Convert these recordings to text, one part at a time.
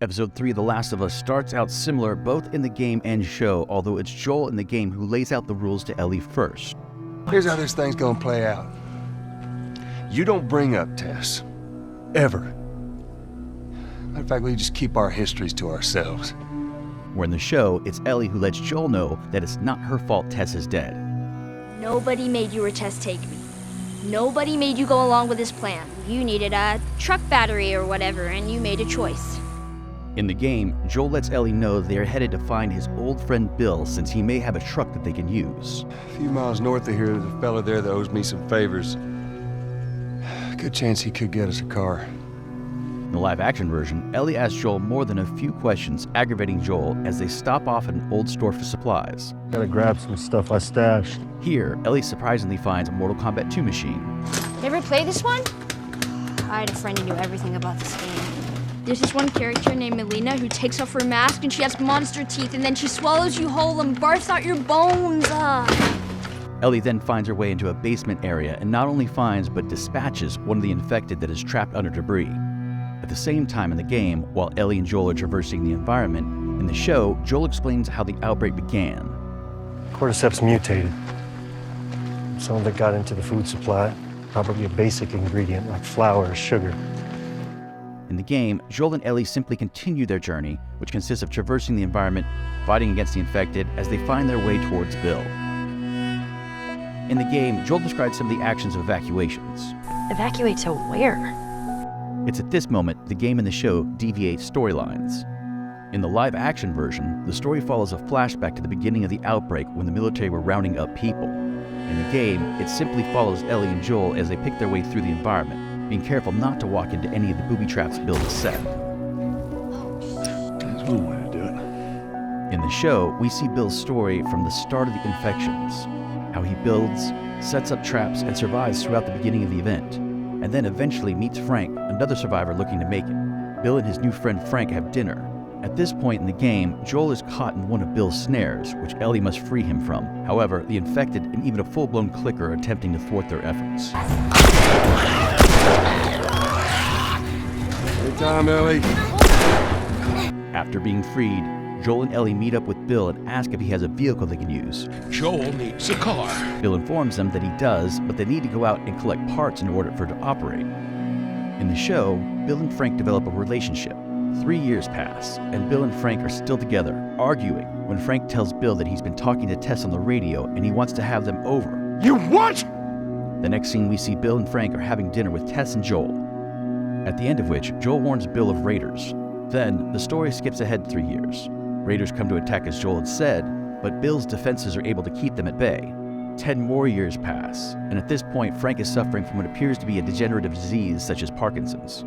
Episode 3 of The Last of Us starts out similar both in the game and show, although it's Joel in the game who lays out the rules to Ellie first. Here's how this thing's gonna play out. You don't bring up Tess. Ever. Matter of fact, we just keep our histories to ourselves. Where in the show, it's Ellie who lets Joel know that it's not her fault Tess is dead. Nobody made you or Tess take me. Nobody made you go along with this plan. You needed a truck battery or whatever, and you made a choice. In the game, Joel lets Ellie know they are headed to find his old friend Bill since he may have a truck that they can use. A few miles north of here, there's a fella there that owes me some favors. Good chance he could get us a car. In the live-action version, Ellie asks Joel more than a few questions, aggravating Joel as they stop off at an old store for supplies. Gotta grab some stuff I stashed. Here, Ellie surprisingly finds a Mortal Kombat 2 machine. You ever play this one? I had a friend who knew everything about this game. There's this one character named Melina who takes off her mask and she has monster teeth and then she swallows you whole and barfs out your bones. Ellie then finds her way into a basement area and not only finds but dispatches one of the infected that is trapped under debris. At the same time in the game, while Ellie and Joel are traversing the environment, in the show, Joel explains how the outbreak began. Cordyceps mutated. Some of it got into the food supply, probably a basic ingredient like flour or sugar. In the game, Joel and Ellie simply continue their journey, which consists of traversing the environment, fighting against the infected as they find their way towards Bill. In the game, Joel describes some of the actions of evacuations. Evacuate to where? It's at this moment the game and the show deviate storylines. In the live-action version, the story follows a flashback to the beginning of the outbreak when the military were rounding up people. In the game, it simply follows Ellie and Joel as they pick their way through the environment, being careful not to walk into any of the booby traps Bill has set. That's one way to do it. In the show, we see Bill's story from the start of the infections, how he builds, sets up traps, and survives throughout the beginning of the event, and then eventually meets Frank, another survivor looking to make it. Bill and his new friend Frank have dinner. At this point in the game, Joel is caught in one of Bill's snares, which Ellie must free him from. However, the infected and even a full-blown clicker are attempting to thwart their efforts. Good time, Ellie. After being freed, Joel and Ellie meet up with Bill and ask if he has a vehicle they can use. Joel needs a car. Bill informs them that he does, but they need to go out and collect parts in order for it to operate. In the show, Bill and Frank develop a relationship. 3 years pass, and Bill and Frank are still together, arguing when Frank tells Bill that he's been talking to Tess on the radio and he wants to have them over. You what? The next scene we see Bill and Frank are having dinner with Tess and Joel. At the end of which, Joel warns Bill of raiders. Then, the story skips ahead 3 years. Raiders come to attack as Joel had said, but Bill's defenses are able to keep them at bay. 10 more years pass, and at this point Frank is suffering from what appears to be a degenerative disease such as Parkinson's.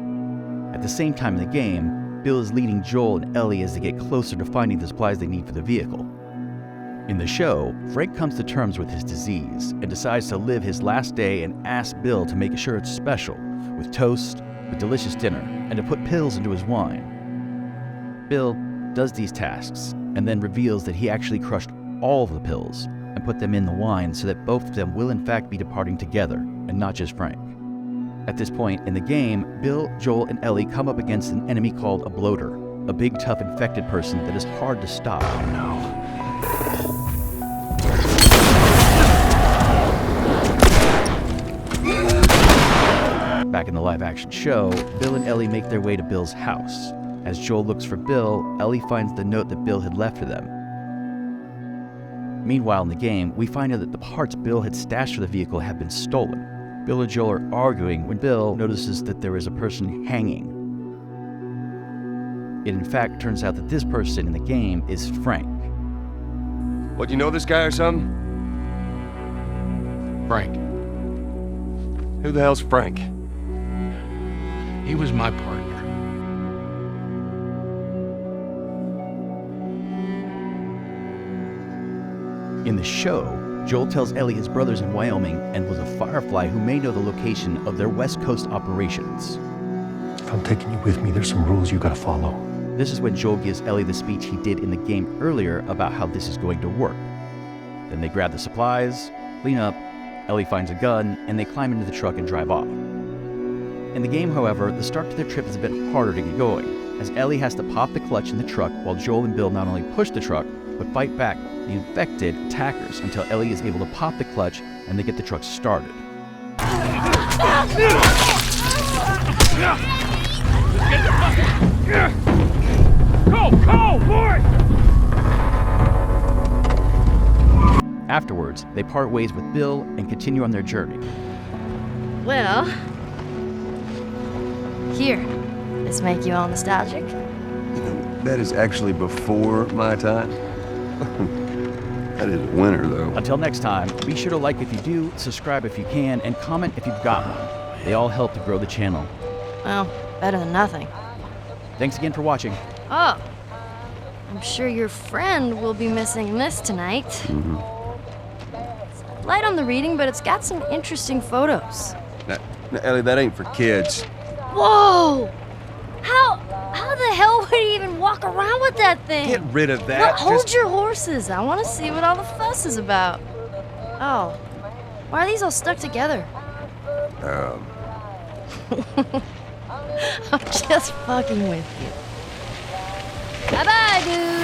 At the same time in the game, Bill is leading Joel and Ellie as they get closer to finding the supplies they need for the vehicle. In the show, Frank comes to terms with his disease and decides to live his last day and asks Bill to make sure it's special, with toast, a delicious dinner, and to put pills into his wine. Bill does these tasks and then reveals that he actually crushed all of the pills and put them in the wine so that both of them will in fact be departing together and not just Frank. At this point in the game, Bill, Joel, and Ellie come up against an enemy called a bloater, a big tough infected person that is hard to stop. Oh no. Back in the live-action show, Bill and Ellie make their way to Bill's house. As Joel looks for Bill, Ellie finds the note that Bill had left for them. Meanwhile in the game, we find out that the parts Bill had stashed for the vehicle have been stolen. Bill and Joel are arguing when Bill notices that there is a person hanging. It in fact turns out that this person in the game is Frank. What, you know this guy or something? Frank. Who the hell's Frank? He was my partner. In the show, Joel tells Ellie his brother's in Wyoming and was a Firefly who may know the location of their West Coast operations. If I'm taking you with me, there's some rules you gotta follow. This is when Joel gives Ellie the speech he did in the game earlier about how this is going to work. Then they grab the supplies, clean up, Ellie finds a gun, and they climb into the truck and drive off. In the game, however, the start to their trip is a bit harder to get going. as Ellie has to pop the clutch in the truck while Joel and Bill not only push the truck, but fight back the infected attackers until Ellie is able to pop the clutch and they get the truck started. Go, boy! Afterwards, they part ways with Bill and continue on their journey. Well, here. This make you all nostalgic? That is actually before my time. That is winter, though. Until next time, be sure to like if you do, subscribe if you can, and comment if you've got one. They all help to grow the channel. Well, better than nothing. Thanks again for watching. Oh, I'm sure your friend will be missing this tonight. It's light on the reading, but it's got some interesting photos. Now, Ellie, that ain't for kids. Whoa! How the hell would he even walk around with that thing? Get rid of that. Well, hold your horses. I want to see what all the fuss is about. Oh, why are these all stuck together? I'm just fucking with you. Bye-bye, dude.